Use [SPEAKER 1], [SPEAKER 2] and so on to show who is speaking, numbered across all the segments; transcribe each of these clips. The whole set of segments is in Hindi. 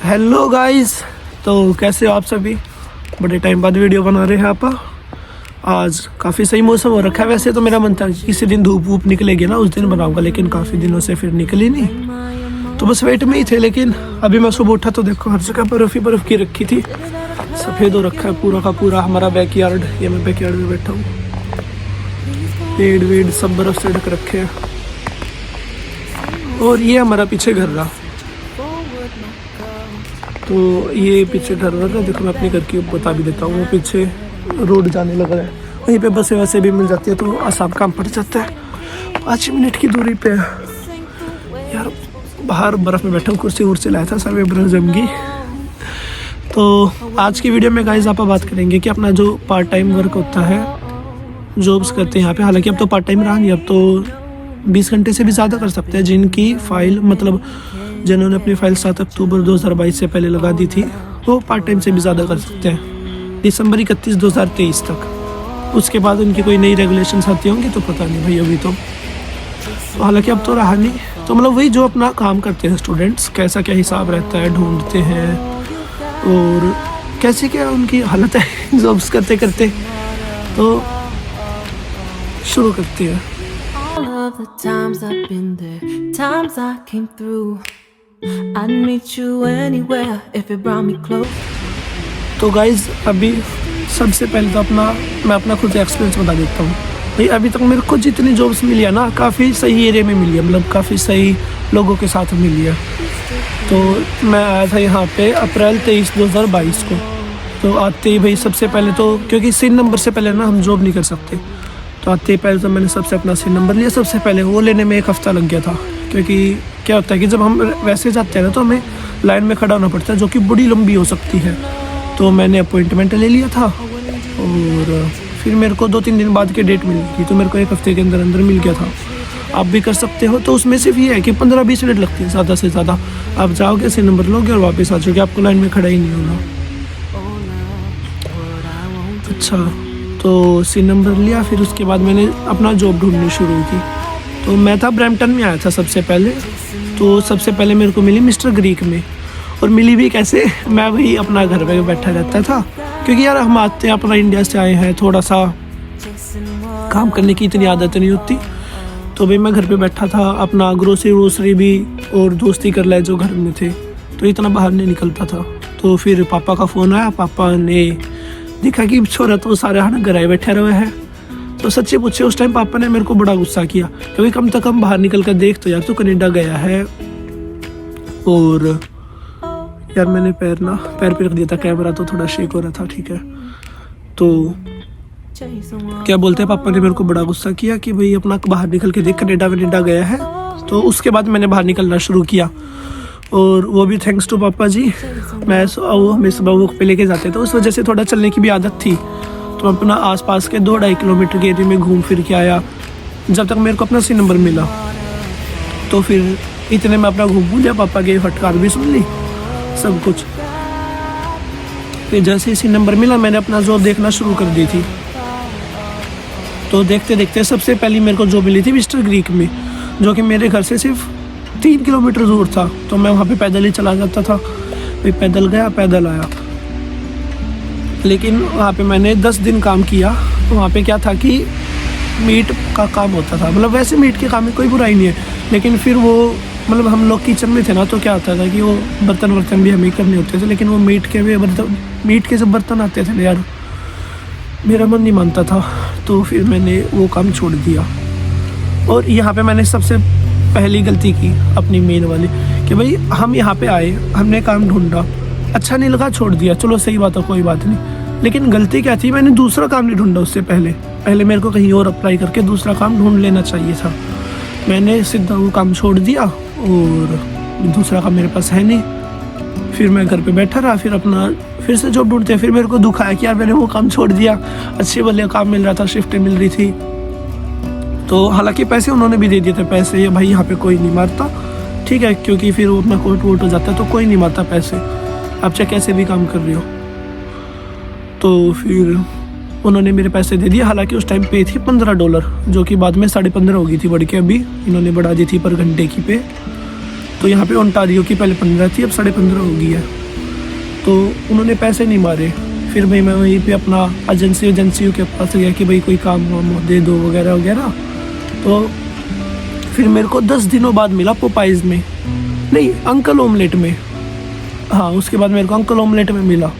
[SPEAKER 1] हेलो गाइस, तो कैसे हो आप सभी। बड़े टाइम बाद वीडियो बना रहे हैं आप। आज काफ़ी सही मौसम हो रखा है। वैसे तो मेरा मन था कि किसी दिन धूप वूप निकलेगी ना उस दिन बनाऊंगा, लेकिन काफ़ी दिनों से फिर निकली नहीं, तो बस वेट में ही थे। लेकिन अभी मैं सुबह उठा तो देखो हर जगह बर्फ़ ही बर्फ़ की रखी थी। सफ़ेद हो रखा है पूरा का पूरा हमारा बैकयार्ड। ये मैं बैकयार्ड में बैठा हूँ, पेड़ वेड़ सब बर्फ़ से ढक रखे हैं। और ये हमारा पीछे घर रहा, तो ये पीछे घर रहा था। देखो मैं अपने घर की बता भी देता हूँ। वो पीछे रोड जाने लगा है, वहीं पे बसें वैसे भी मिल जाती है, तो आसान काम पड़ जाता है। 5 मिनट की दूरी पे यार बाहर बर्फ़ में बैठा हूँ। कुर्सी वुर्सी लाया था, सब बर्फ़ जम गई। तो आज की वीडियो में गाइस आप बात करेंगे कि अपना जो पार्ट टाइम वर्क होता है, जॉब्स करते हैं यहाँ पे। हालांकि अब तो पार्ट टाइम रहा नहीं, अब तो 20 घंटे से भी ज़्यादा कर सकते हैं। जिनकी फ़ाइल मतलब जिन्होंने अपनी फ़ाइल 7 अक्टूबर 2022 से पहले लगा दी थी, वो पार्ट टाइम से भी ज़्यादा कर सकते हैं दिसंबर 31, 2023 तक। उसके बाद उनकी कोई नई रेगुलेशंस आती होंगी तो पता नहीं भाई अभी तो हालांकि अब तो रहा नहीं। तो मतलब वही जो अपना काम करते हैं स्टूडेंट्स, कैसा क्या हिसाब रहता है, ढूंढते हैं और कैसे क्या उनकी हालत है जॉब्स करते करते। तो शुरू करते हैं।
[SPEAKER 2] All of the times I've been there, times I came through. I'd meet you anywhere if it brought me close.
[SPEAKER 1] तो गाइज़ अभी सबसे पहले तो मैं अपना खुद एक्सपीरियंस बता देता हूँ भाई। अभी तक मेरे को जितनी जॉब्स मिली है ना, काफ़ी सही एरिया में मिली है, मतलब काफ़ी सही लोगों के साथ मिली है। तो मैं आया था यहाँ पे अप्रैल 23, 2022 को। तो आते ही भाई सबसे पहले तो क्योंकि सिन नंबर से पहले ना हम जॉब नहीं कर सकते, तो आते ही पहले तो मैंने सबसे अपना सिन नंबर लिया। सबसे पहले वो लेने में 1 हफ़्ता लग गया था, क्योंकि क्या होता है कि जब हम वैसे जाते हैं ना तो हमें लाइन में खड़ा होना पड़ता है, जो कि बड़ी लंबी हो सकती है। तो मैंने अपॉइंटमेंट ले लिया था और फिर मेरे को 2-3 दिन बाद की डेट मिली थी, तो मेरे को 1 हफ़्ते के अंदर अंदर मिल गया था। आप भी कर सकते हो। तो उसमें सिर्फ ये है कि 15-20 मिनट लगती है ज़्यादा से ज़्यादा। आप जाओगे, सिन नंबर लोगे और वापस आ जाओगे, आपको लाइन में खड़ा ही नहीं होना। अच्छा, तो सिन नंबर लिया, फिर उसके बाद मैंने अपना जॉब ढूंढनी शुरू की। तो मैं था ब्रैम्पटन में आया था सबसे पहले। तो सबसे पहले मेरे को मिली मिस्टर ग्रीक में। और मिली भी कैसे, मैं वही अपना घर पे बैठा रहता था, क्योंकि यार हम आते हैं अपना इंडिया से आए हैं, थोड़ा सा काम करने की इतनी आदत नहीं होती। तो भाई मैं घर पे बैठा था, अपना ग्रोसरी वोसरी भी और दोस्ती कर लाए जो घर में थे, तो इतना बाहर नहीं निकलता था। तो फिर पापा का फ़ोन आया, पापा ने देखा कि छोरा तो सारे हाथ घर आए बैठे रहे हैं। तो सच्ची पूछे उस टाइम पापा ने मेरे को बड़ा गुस्सा किया, क्योंकि कम से कम बाहर निकल कर देख तो यार, तू कनाडा गया है। और यार मैंने पैर पे रख दिया था, कैमरा तो थोड़ा शेक हो रहा था, ठीक है। तो क्या बोलते हैं, पापा ने मेरे को बड़ा गुस्सा किया कि भाई अपना बाहर निकल के देख, कनाडा गया है। तो उसके बाद मैंने बाहर निकलना शुरू किया, और वो भी थैंक्स टू पापा जी। मैं सुबह वॉक पे लेके जाते थे, उस वजह से थोड़ा चलने की भी आदत थी। तो अपना आसपास के 2-2.5 किलोमीटर के एरिया में घूम फिर के आया, जब तक मेरे को अपना सिन नंबर मिला। तो फिर इतने में अपना घूम लिया, पापा की फटकार भी सुन ली, सब कुछ। फिर जैसे ही सिन नंबर मिला, मैंने अपना जॉब देखना शुरू कर दी थी। तो देखते देखते सबसे पहले मेरे को जॉब मिली थी मिस्टर ग्रीक में, जो कि मेरे घर से सिर्फ 3 किलोमीटर दूर था। तो मैं वहाँ पे पैदल ही चला जाता था, फिर पैदल गया पैदल आया। लेकिन वहाँ पे मैंने 10 दिन काम किया। वहाँ पे क्या था कि मीट का काम होता था, मतलब वैसे मीट के काम में कोई बुराई नहीं है, लेकिन फिर वो मतलब हम लोग किचन में थे ना, तो क्या होता था कि वो बर्तन भी हमें करने होते थे। लेकिन वो मीट के जब बर्तन आते थे ना यार, मेरा मन नहीं मानता था। तो फिर मैंने वो काम छोड़ दिया। और यहाँ पे मैंने सबसे पहली गलती की अपनी मेन वाली, कि भाई हम यहाँ पे आए, हमने काम ढूंढा, अच्छा नहीं लगा, छोड़ दिया, चलो सही बात है, कोई बात नहीं। लेकिन गलती क्या थी, मैंने दूसरा काम नहीं ढूंढा उससे पहले मेरे को कहीं और अप्लाई करके दूसरा काम ढूंढ लेना चाहिए था। मैंने सीधा वो काम छोड़ दिया, और दूसरा काम मेरे पास है नहीं। फिर मैं घर पे बैठा रहा, फिर से जॉब ढूंढते। फिर मेरे को दुख आया कि यार मैंने वो काम छोड़ दिया, अच्छे वाले काम मिल रहा था, शिफ्टें मिल रही थी। तो हालांकि पैसे उन्होंने भी दे दिए थे, पैसे ये भाई यहाँ पे कोई नहीं मारता, ठीक है, क्योंकि फिर वो अपना कोर्ट वोट हो जाता है, तो कोई नहीं मारता पैसे, आप चाहे कैसे भी काम कर रहे हो। तो फिर उन्होंने मेरे पैसे दे दिए। हालांकि उस टाइम पे थी $15, जो कि बाद में 15.5 हो गई थी, बढ़ के अभी इन्होंने बढ़ा दी थी पर घंटे की पे। तो यहाँ पे ओंटारियो की पहले 15 थी, अब 15.5 हो गई है। तो उन्होंने पैसे नहीं मारे। फिर भाई मैं वहीं पे अपना एजेंसियों के पास गया कि भाई कोई काम वाम दे दो वगैरह वगैरह। तो फिर मेरे को 10 दिनों बाद मिला पोपाइज़ में, नहीं अंकल ओमलेट में। हाँ, उसके बाद मेरे को अंकल ओमलेट में मिला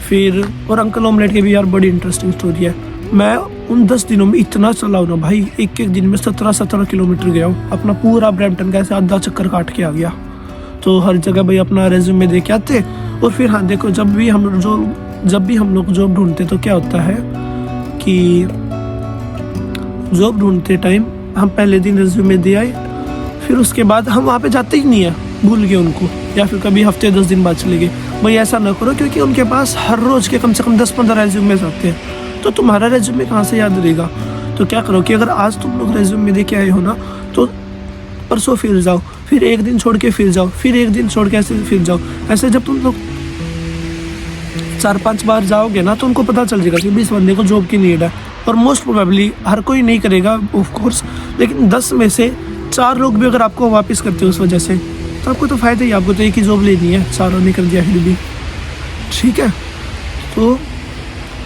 [SPEAKER 1] फिर। और अंकल ओमलेट की भी यार बड़ी इंटरेस्टिंग स्टोरी है। मैं उन 10 दिनों में इतना चला हूँ ना भाई, एक एक दिन में 17 किलोमीटर गया हूँ। अपना पूरा ब्रैम्पटन का ऐसे आधा चक्कर काट के आ गया। तो हर जगह भाई अपना रेज्यूमे दे के आते। और फिर हाँ देखो, जब भी हम लोग जॉब ढूंढते तो क्या होता है कि जॉब ढूंढते टाइम हम पहले दिन रेज्यूमे दे आए, फिर उसके बाद हम वहाँ पे जाते ही नहीं है, भूल गए उनको, या फिर कभी हफ्ते 10 दिन बाद चले गए। भाई ऐसा ना करो, क्योंकि उनके पास हर रोज़ के कम से कम 10-15 रेज्यूमे आते हैं, तो तुम्हारा रेज्यूमे कहाँ से याद रहेगा। तो क्या करो कि अगर आज तुम लोग रेज्यूमे दे के आए हो ना, तो परसों फिर जाओ, फिर एक दिन छोड़ के फिर जाओ, फिर एक दिन छोड़ के ऐसे फिर जाओ। ऐसे जब तुम लोग 4-5 बार जाओगे ना, तो उनको पता चल जाएगा कि इस बंदे को जॉब की नीड है। और मोस्ट प्रोबेबली हर कोई नहीं करेगा ऑफ कोर्स, लेकिन 10 में से 4 लोग भी अगर आपको वापस करते हो उस वजह से, तो आपको तो फ़ायदा ही। आपको तो एक ही जॉब लेनी है, 4 ने कर दिया फिर भी, ठीक है। तो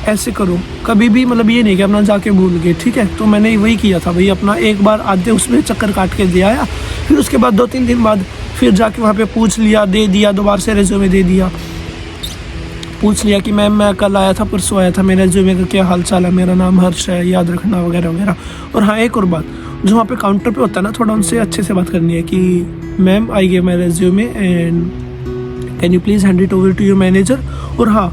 [SPEAKER 1] ऐसे करो कभी भी, मतलब ये नहीं कि अपना जाके भूल गए, ठीक है। तो मैंने वही किया था भाई, अपना एक बार आधे उसमें चक्कर काट के दे आया। फिर उसके बाद 2-3 दिन बाद फिर जाके वहाँ पे पूछ लिया, दे दिया, दोबारा से रेज्यूमे दे दिया, पूछ लिया कि मैम मैं कल आया था, परसों आया था, मेरे रेज्यूमे का क्या हाल चाल है, मेरा नाम हर्ष है, याद रखना वगैरह वगैरह। और हाँ, एक और बात, जो वहाँ पे काउंटर पे होता है ना, थोड़ा उनसे अच्छे से बात करनी है कि ma'am I give my resume and can you please hand it over to your manager. और हाँ,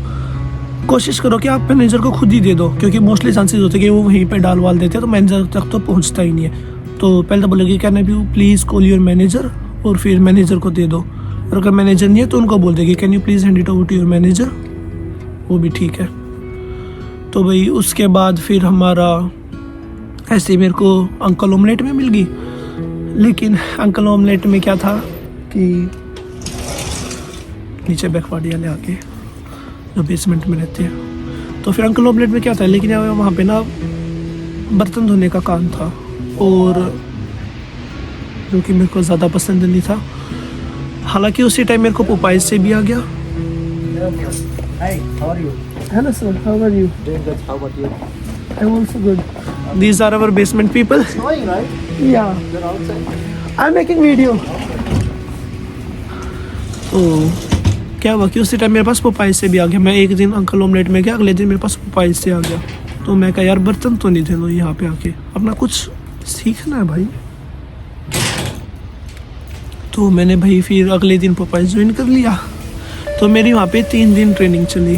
[SPEAKER 1] कोशिश करो कि आप मैनेजर को खुद ही दे दो, क्योंकि मोस्टली चांसेस होते हैं कि वो वहीं पे डाल वाल देते हैं, तो मैनेजर तक तो पहुंचता ही नहीं है। तो पहले तो बोलेगी can you please call your manager, और फिर मैनेजर को दे दो। और अगर मैनेजर नहीं है तो उनको बोल देगी can you please hand it over to your manager, वो भी ठीक है। तो भाई उसके बाद फिर हमारा ऐसे ही मेरे को अंकल ओमलेट में मिल गई। लेकिन अंकल ओमलेट में क्या था कि नीचे बैकवाड़ी वाले आके जो बेसमेंट में रहते हैं, तो फिर अंकल ओमलेट में क्या था, लेकिन वहाँ पे ना बर्तन धोने का काम था, और जो कि मेरे को ज़्यादा पसंद नहीं था। हालांकि उसी टाइम मेरे को पोपाइज से भी आ गया।
[SPEAKER 3] Hi, how are you?
[SPEAKER 1] Hello sir, how are you?
[SPEAKER 3] Doing good. How about you?
[SPEAKER 1] I'm also good. These are our basement people.
[SPEAKER 3] Snowing, right?
[SPEAKER 1] Yeah,
[SPEAKER 3] You're outside.
[SPEAKER 1] I'm making video. तो क्या हुआ कि उसी टाइम मेरे पास पोपाइज से भी आ गया। मैं एक दिन अंकल ओमलेट में गया, अगले दिन मेरे पास पोपाइज से आ गया। तो मैं कहा यार बर्तन तो नहीं थे, तो यहाँ पे आके अपना कुछ सीखना है भाई। तो मैंने भाई फिर अगले दिन पोपाइज ज्वाइन कर लिया। तो मेरी वहाँ पे 3 दिन ट्रेनिंग चली।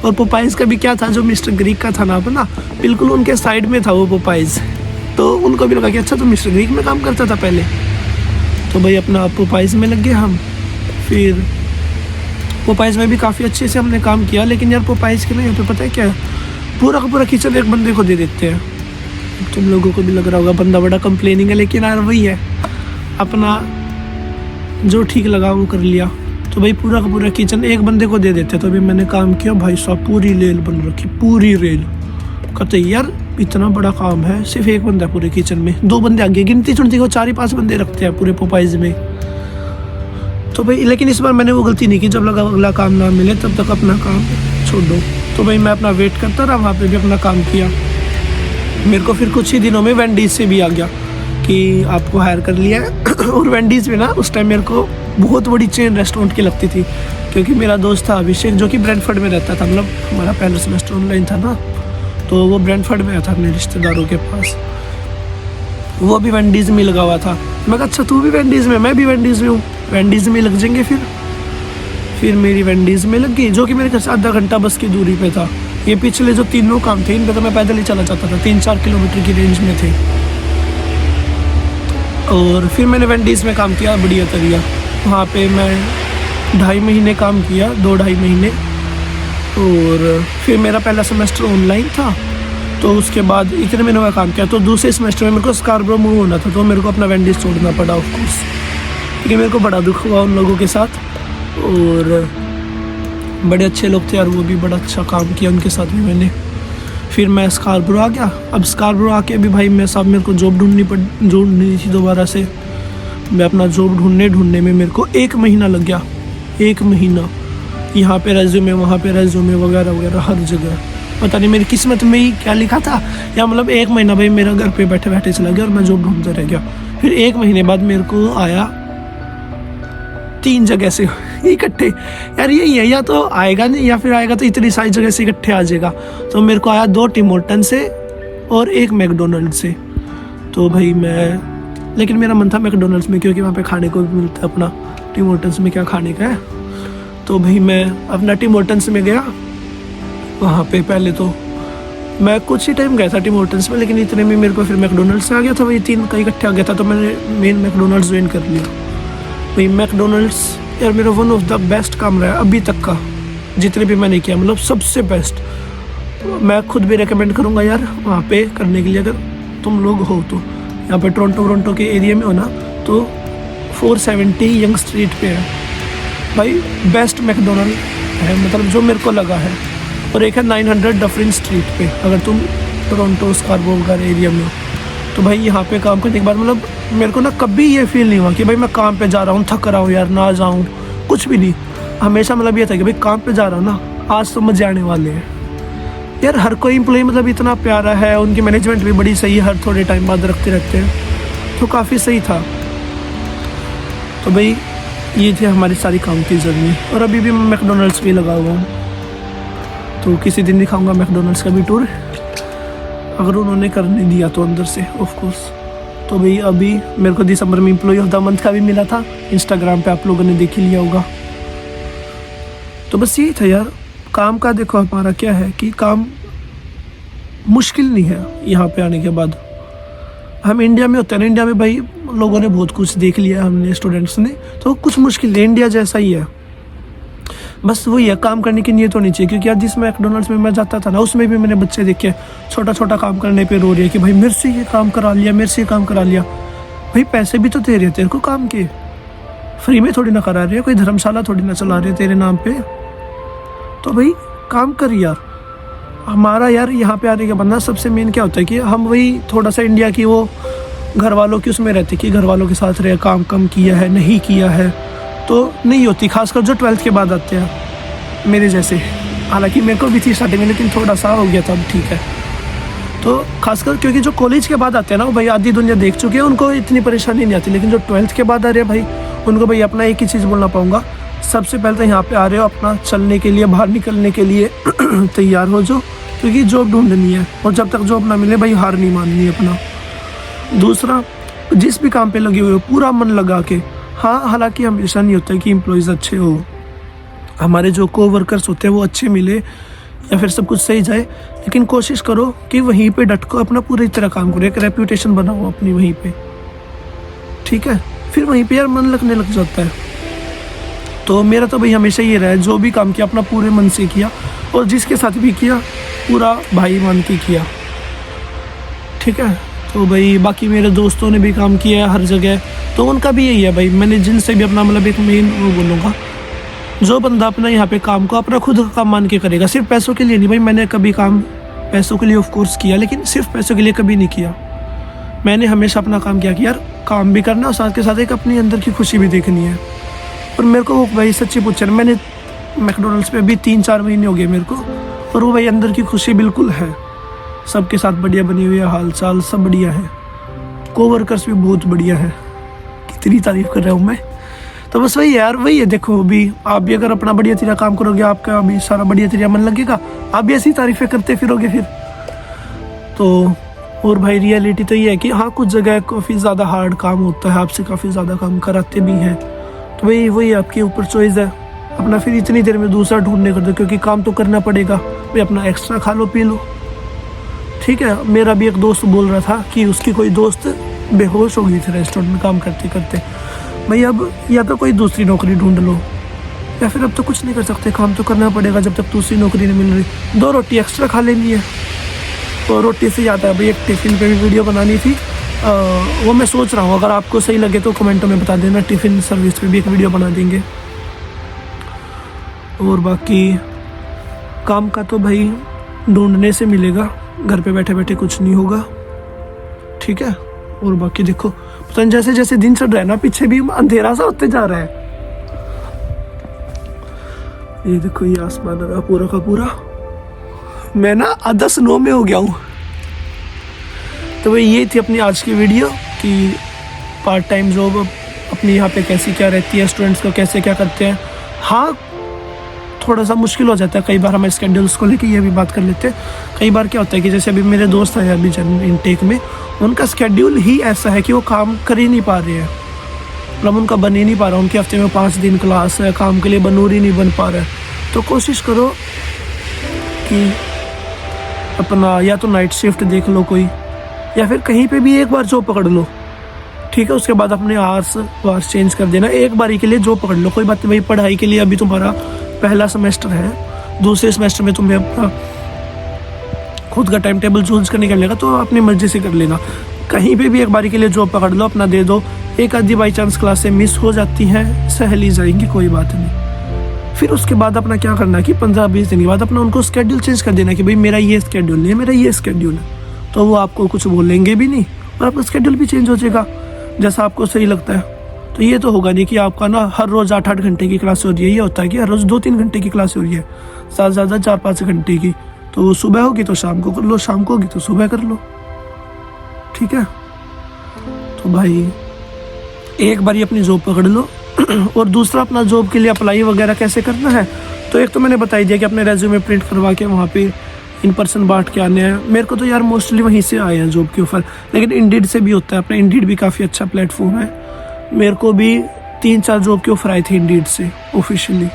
[SPEAKER 1] और पोपाइज का भी क्या था, जो मिस्टर ग्रीक का था ना अपना, बिल्कुल उनके साइड में था वो पोपाइज। तो उनको भी लगा कि अच्छा तो मिस्टर ग्रीक में काम करता था पहले। तो भाई अपना पोपाइज में लग गए हम। फिर पोपाइज में भी काफ़ी अच्छे से हमने काम किया। लेकिन यार पोपाइज के ना यहाँ पे पता है क्या है, पूरा का पूरा किचन एक बंदे को दे देते हैं। तुम लोगों को भी लग रहा होगा बंदा बड़ा कंप्लेनिंग है, लेकिन यार वही है, अपना जो ठीक लगा वो कर लिया। तो भाई पूरा का पूरा किचन एक बंदे को दे देते। तो अभी मैंने काम किया भाई साहब, पूरी रेल बन रखी, पूरी रेल। कहते यार इतना बड़ा काम है, सिर्फ एक बंदा पूरे किचन में, 2 बंदे आगे, गिनती चुनती को 4-5 बंदे रखते हैं पूरे पोपाइज में। तो भाई लेकिन इस बार मैंने वो गलती नहीं की, जब लगा अगला काम ना मिले तब तक अपना काम छोड़ दो। तो भाई मैं अपना वेट करता रहा, वहाँ पे भी अपना काम किया। मेरे को फिर कुछ ही दिनों में वेंडीज से भी आ गया कि आपको हायर कर लिया है। और वेंडीज़ में ना उस टाइम मेरे को बहुत बड़ी चेन रेस्टोरेंट की लगती थी, क्योंकि मेरा दोस्त था अभिषेक, जो कि ब्रेंटफोर्ड में रहता था। मतलब हमारा पहला सेमेस्टर ऑनलाइन था ना, तो वो ब्रेंटफोर्ड में आया था अपने रिश्तेदारों के पास। वो भी वेंडीज़ में लगा हुआ था। मैं कहा अच्छा तू भी वेंडीज़ में, मैं भी वेंडीज़ में हूँ, वेंडीज़ में लग जाएंगे। फिर मेरी वेंडीज़ में लग गई, जो कि मेरे घर से आधा घंटा बस की दूरी पे था। ये पिछले जो 3 काम थे, इन पर तो मैं पैदल ही चला जाता था, 3-4 किलोमीटर की रेंज में थे। और फिर मैंने वेंडीज़ में काम किया बढ़िया तरीका। वहाँ पे मैं 2.5 महीने काम किया, 2-2.5 महीने। और फिर मेरा पहला सेमेस्टर ऑनलाइन था, तो उसके बाद इतने महीनों का काम किया। तो दूसरे सेमेस्टर में मेरे को स्कार्बरो मूव होना था, तो मेरे को अपना वेंडीज़ छोड़ना पड़ा ऑफ कोर्स, क्योंकि मेरे को बड़ा दुख हुआ उन लोगों के साथ। और बड़े अच्छे लोग थे यार, वो भी बड़ा अच्छा काम किया उनके साथ भी मैंने। फिर मैं स्कार्बरो आ गया। अब स्कार्बरो आके भी भाई मैं साहब मेरे को जॉब ढूंढनी थी दोबारा से। मैं अपना जॉब ढूंढने में मेरे को 1 महीना लग गया। 1 महीना यहाँ पे रेज्यूमे, वहाँ पे रेज्यूमे वगैरह वगैरह हर जगह। पता नहीं मेरी किस्मत में ही क्या लिखा था, या मतलब 1 महीना भाई मेरा घर पे बैठे बैठे चला गया और मैं जॉब ढूंढते रह गया। फिर 1 महीने बाद मेरे को आया 3 जगह से इकट्ठे, यार यही है, या तो आएगा नहीं या फिर आएगा तो इतनी सारी जगह से इकट्ठे आ जाएगा। तो मेरे को आया 2 टिम हॉर्टन से और 1 मैकडोनल्ड से। तो भाई मैं, लेकिन मेरा मन था मैकडोनल्ड्स में, क्योंकि वहाँ पे खाने को भी मिलता है अपना। टिम हॉर्टन्स में क्या खाने का है। तो भाई मैं अपना टिम हॉर्टन्स में गया। वहाँ पे पहले तो मैं कुछ ही टाइम गया था टिम हॉर्टन्स में, लेकिन इतने में मेरे को फिर मैकडोनल्ड्स से आ गया था। वही 3 का इकट्ठे आ गया था, तो मैंने मेन मैकडोनल्ड्स ज्वाइन कर लिया। भाई मैकडोनल्ड्स यार मेरा वन ऑफ द बेस्ट काम रहा है अभी तक का, जितने भी मैंने किया, मतलब सबसे बेस्ट। मैं खुद भी रेकमेंड करूँगा यार वहाँ पे करने के लिए, अगर तुम लोग हो तो। यहाँ पे टोरंटो के एरिया में हो ना, तो 470 यंग स्ट्रीट पे है भाई, बेस्ट मैकडोनल्ड है, मतलब जो मेरे को लगा है। और एक है 900 डफरिन स्ट्रीट पे, अगर तुम टोरंटो स्कार्बरो वगैरह एरिया में हो तो भाई यहाँ पे काम करने के बाद मतलब मेरे को ना कभी ये फील नहीं हुआ कि भाई मैं काम पे जा रहा हूँ थक रहा हूँ यार ना जाऊँ, कुछ भी नहीं। हमेशा मतलब ये था कि भाई काम पे जा रहा हूँ ना, आज तो मजे आने वाले हैं यार। हर कोई एम्प्लॉय मतलब इतना प्यारा है, उनकी मैनेजमेंट भी बड़ी सही है, हर थोड़े टाइम बाद रखते रहते हैं, तो काफ़ी सही था। तो भाई ये थी हमारी सारी काम की जर्नी। और अभी भी मैं मैकडोनल्ड्स भी लगा हुआ हूँ, तो किसी दिन दिखाऊंगा मैकडोनल्ड्स का भी टूर, अगर उन्होंने करने दिया तो अंदर से ऑफ कोर्स। तो भाई अभी मेरे को दिसंबर में एम्प्लॉय ऑफ द मंथ का भी मिला था, इंस्टाग्राम पे आप लोगों ने देख ही लिया होगा। तो बस यही था यार काम का। देखो हमारा क्या है कि काम मुश्किल नहीं है यहाँ पे आने के बाद। हम इंडिया में होते हैं ना, इंडिया में भाई लोगों ने बहुत कुछ देख लिया, हमने स्टूडेंट्स ने, तो कुछ मुश्किल है, इंडिया जैसा ही है। बस वही है, काम करने की नीयत होनी चाहिए। क्योंकि यार जिस मैकडोनल्ड्स में मैं जाता था ना, उसमें भी मैंने बच्चे देखे छोटा छोटा काम करने पे रो रहे हैं कि भाई मेरे से ये काम करा लिया, मेरे से ये काम करा लिया। भाई पैसे भी तो दे रहे तेरे को काम के, फ्री में थोड़ी ना करा रहे, कोई धर्मशाला थोड़ी ना चला रहे तेरे नाम पे। तो भाई काम कर यार। हमारा यार यहाँ पे आने के बंदा सबसे मेन क्या होता है कि हम वही थोड़ा सा इंडिया की वो घर वालों की उसमें रहते कि घर वालों के साथ रहे, काम कम किया है नहीं किया है, तो नहीं होती, खासकर जो 12th के बाद आते हैं मेरे जैसे। हालांकि मेरे को भी थी स्टार्टिंग में, लेकिन थोड़ा सा हो गया था, अब ठीक है। तो खासकर क्योंकि जो कॉलेज के बाद आते हैं ना, वो भाई आधी दुनिया देख चुके हैं, उनको इतनी परेशानी नहीं आती। लेकिन जो 12th के बाद आ रहे हैं भाई, उनको भाई अपना एक ही चीज़ बोलना पाऊँगा, सबसे पहले तो यहाँ पे आ रहे हो अपना चलने के लिए, बाहर निकलने के लिए तैयार हो जो, क्योंकि जॉब ढूंढनी है। और जब तक जॉब ना मिले भाई हार नहीं माननी है अपना। दूसरा, जिस भी काम पे लगे हुए हो पूरा मन लगा के। हाँ, हालांकि हमेशा नहीं होता है कि एम्प्लॉयज़ अच्छे हो, हमारे जो कोवर्कर्स होते हैं वो अच्छे मिले या फिर सब कुछ सही जाए, लेकिन कोशिश करो कि वहीं पे डट को अपना पूरी तरह काम करो, एक रेप्यूटेशन बनाओ अपनी वहीं पे, ठीक है। फिर वहीं पे यार मन लगने लग जाता है। तो मेरा तो भाई हमेशा ये रहा है, जो भी काम किया अपना पूरे मन से किया, और जिसके साथ भी किया पूरा भाई मान के किया, ठीक है। तो भाई बाकी मेरे दोस्तों ने भी काम किया है हर जगह, तो उनका भी यही है भाई। मैंने जिनसे भी अपना मतलब एक मेन वो बोलूँगा, जो बंदा अपना यहाँ पे काम को अपना खुद का काम मान के करेगा, सिर्फ पैसों के लिए नहीं। भाई मैंने कभी काम पैसों के लिए ऑफ कोर्स किया, लेकिन सिर्फ पैसों के लिए कभी नहीं किया। मैंने हमेशा अपना काम किया कि यार काम भी करना और साथ के साथ एक अपनी अंदर की खुशी भी देखनी है। और मेरे को वो भाई सच्ची पूछा, मैंने मैकडोनल्ड्स पे अभी 3-4 महीने हो गए मेरे को, और वो भाई अंदर की खुशी बिल्कुल है। सबके साथ बढ़िया बनी हुई है, हाल चाल सब बढ़िया है, कोवर्कर्स भी बहुत बढ़िया है। कितनी तारीफ कर रहा हूँ मैं। तो बस वही है यार, वही है। देखो अभी आप भी अगर अपना बढ़िया तेरा काम करोगे, आपका भी सारा बढ़िया तेरा मन लगेगा, आप भी ऐसी तारीफें करते फिरोगे फिर तो। और भाई रियलिटी तो ये है कि हाँ, कुछ जगह काफ़ी ज़्यादा हार्ड काम होता है, आपसे काफ़ी ज़्यादा काम कराते भी हैं, तो भाई वही आपके ऊपर चॉइस है अपना। फिर इतनी देर में दूसरा ढूंढने कर दो, क्योंकि काम तो करना पड़ेगा भाई, अपना एक्स्ट्रा खा लो पी लो, ठीक है। मेरा भी एक दोस्त बोल रहा था कि उसकी कोई दोस्त बेहोश हो गई थी रेस्टोरेंट में काम करते करते। भाई अब या तो कोई दूसरी नौकरी ढूंढ लो, या फिर अब तो कुछ नहीं कर सकते, काम तो करना पड़ेगा जब तक दूसरी नौकरी नहीं मिल रही। 2 रोटी एक्स्ट्रा खा लेनी है। तो रोटी से याद है भाई, एक टिफ़िन पे भी वीडियो बनानी थी, वो मैं सोच रहा हूँ, अगर आपको सही लगे तो कमेंटों में बता देना, टिफ़िन सर्विस पे भी एक वीडियो बना देंगे। और बाकी काम का तो भाई ढूंढने से मिलेगा, घर पे बैठे बैठे कुछ नहीं होगा, ठीक है। और बाकी देखो तो जैसे जैसे दिन चढ़ रहा है ना, पीछे भी अंधेरा सा होते जा रहा है। ये देखो ये आसमान रहा पूरा का पूरा, मैं ना आधा स्नो में हो गया हूँ। तो भाई ये थी अपनी आज की वीडियो कि पार्ट टाइम जॉब अपनी यहाँ पे कैसी क्या रहती है, स्टूडेंट्स को कैसे क्या करते हैं। हाँ थोड़ा सा मुश्किल हो जाता है कई बार, हमें स्केड्यूल्स को लेके ये भी बात कर लेते हैं। कई बार क्या होता है कि जैसे अभी मेरे दोस्त हैं अभी जन इनटेक में, उनका स्केड्यूल ही ऐसा है कि वो काम कर ही नहीं पा रहे हैं, मतलब उनका बन ही नहीं पा रहा। उनके हफ्ते में 5 दिन क्लास है, काम के लिए बनूर ही नहीं बन पा रहा है। तो कोशिश करो कि अपना या तो नाइट शिफ्ट देख लो कोई, या फिर कहीं पे भी एक बार जॉब पकड़ लो, ठीक है। उसके बाद अपने आवर्स चेंज कर देना, एक बारी के लिए जॉब पकड़ लो, कोई बात नहीं भाई। पढ़ाई के लिए अभी तुम्हारा पहला सेमेस्टर है, दूसरे सेमेस्टर में तुम्हें अपना खुद का टाइम टेबल चूज करने का मिलेगा, तो अपनी मर्जी से कर लेना। कहीं पे भी एक बारी के लिए जॉब पकड़ लो, अपना दे दो। एक आधी बाई चांस क्लासें मिस हो जाती हैं, सहल ही जाएंगी, कोई बात नहीं। फिर उसके बाद अपना क्या करना कि 15-20 दिन के बाद अपना उनको स्केड्यूल चेंज कर देना कि भाई मेरा ये स्केड्यूल नहीं है, मेरा ये स्केड्यूल है। तो वो आपको कुछ बोलेंगे भी नहीं और आपका स्केड्यूल भी चेंज हो जाएगा जैसा आपको सही लगता है। तो ये तो होगा नहीं कि आपका ना हर रोज़ 8-8 घंटे की क्लास हो रही है। ये होता है कि हर रोज़ 2-3 घंटे की क्लास हो रही है, ज़्यादा से ज़्यादा 4-5 घंटे की। तो सुबह होगी तो शाम को कर लो, शाम को होगी तो सुबह कर लो, ठीक है। तो भाई एक बारी अपनी जॉब पकड़ लो। और दूसरा अपना जॉब के लिए अप्लाई वगैरह कैसे करना है, तो एक तो मैंने बता ही दिया कि अपने रेज्यूमे प्रिंट करवा के वहाँ पे इन पर्सन बांट के आने हैं। मेरे को तो यार मोस्टली वहीं से आए हैं जॉब के ऑफर, लेकिन इंडीड से भी होता है। अपना इंडीड भी काफ़ी अच्छा प्लेटफॉर्म है। मेरे को भी 3-4 जॉब के ऑफर आए थे इंडीड से ऑफिशियली,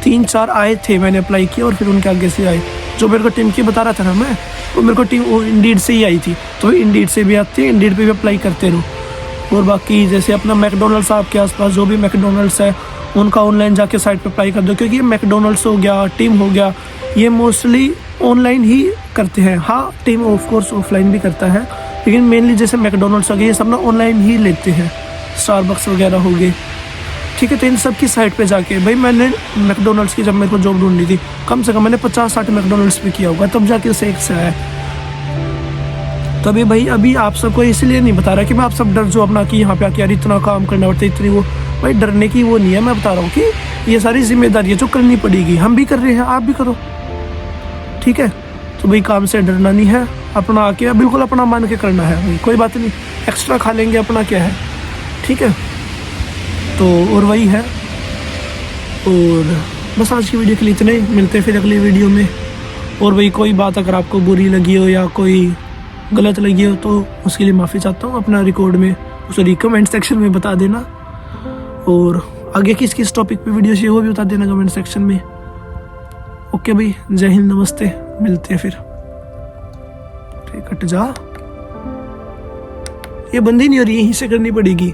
[SPEAKER 1] 3-4 आए थे, मैंने अप्लाई किया और फिर उनके आगे से आए। जो मेरे को टीम की बता रहा था ना मैं, वो मेरे को टीम इंडीड से ही आई थी। तो इंडीड से भी आती है, इंडीड पे भी अप्लाई करते रहो। और बाकी जैसे अपना मैकडोनल्ड्स, आपके आसपास जो भी मैकडोनल्ड्स है उनका ऑनलाइन जाके साइट पे अप्लाई कर दो, क्योंकि ये मैकडोनल्ड्स हो गया, टीम हो गया, ये मोस्टली ऑनलाइन ही करते हैं। हाँ टीम ऑफ कोर्स ऑफलाइन भी करता है, लेकिन मेनली जैसे मैकडोनल्ड्स हो गए ये सब ना ऑनलाइन ही लेते हैं, स्टारबक्स वगैरह हो गए, ठीक है। तो इन सब की साइट पे जाके भाई मैंने मैकडोनल्ड्स की जब मेरे को जॉब ढूंढनी थी, कम से कम मैंने 50-60 मैकडोनल्ड्स पे किया होगा, तब जाके उसे एक से आया। तो अभी भाई अभी आप सबको इसलिए नहीं बता रहा कि मैं आप सब डर जो अपना कि यहाँ पे आके यार इतना काम करना पड़ता है, इतनी वो, भाई डरने की वो नहीं है। मैं बता रहा हूँ कि ये सारी जिम्मेदारी है जो करनी पड़ेगी, हम भी कर रहे हैं, आप भी करो, ठीक है। तो भाई काम से डरना नहीं है, अपना आके बिल्कुल अपना मान के करना है भाई, कोई बात नहीं, एक्स्ट्रा खा लेंगे अपना क्या है, ठीक है। तो और वही है, और बस आज की वीडियो के लिए इतने ही, मिलते हैं फिर अगली वीडियो में। और भाई कोई बात अगर आपको बुरी लगी हो या कोई गलत लगी हो तो उसके लिए माफ़ी चाहता हूँ। अपना रिकॉर्ड में सॉरी कमेंट सेक्शन में बता देना, और आगे किस टॉपिक पे वीडियो चाहिए वो भी बता देना कमेंट सेक्शन में। ओके भाई, जय हिंद, नमस्ते, मिलते हैं फिर। कट जा, ये बंद ही नहीं हो रही, यहीं से करनी पड़ेगी।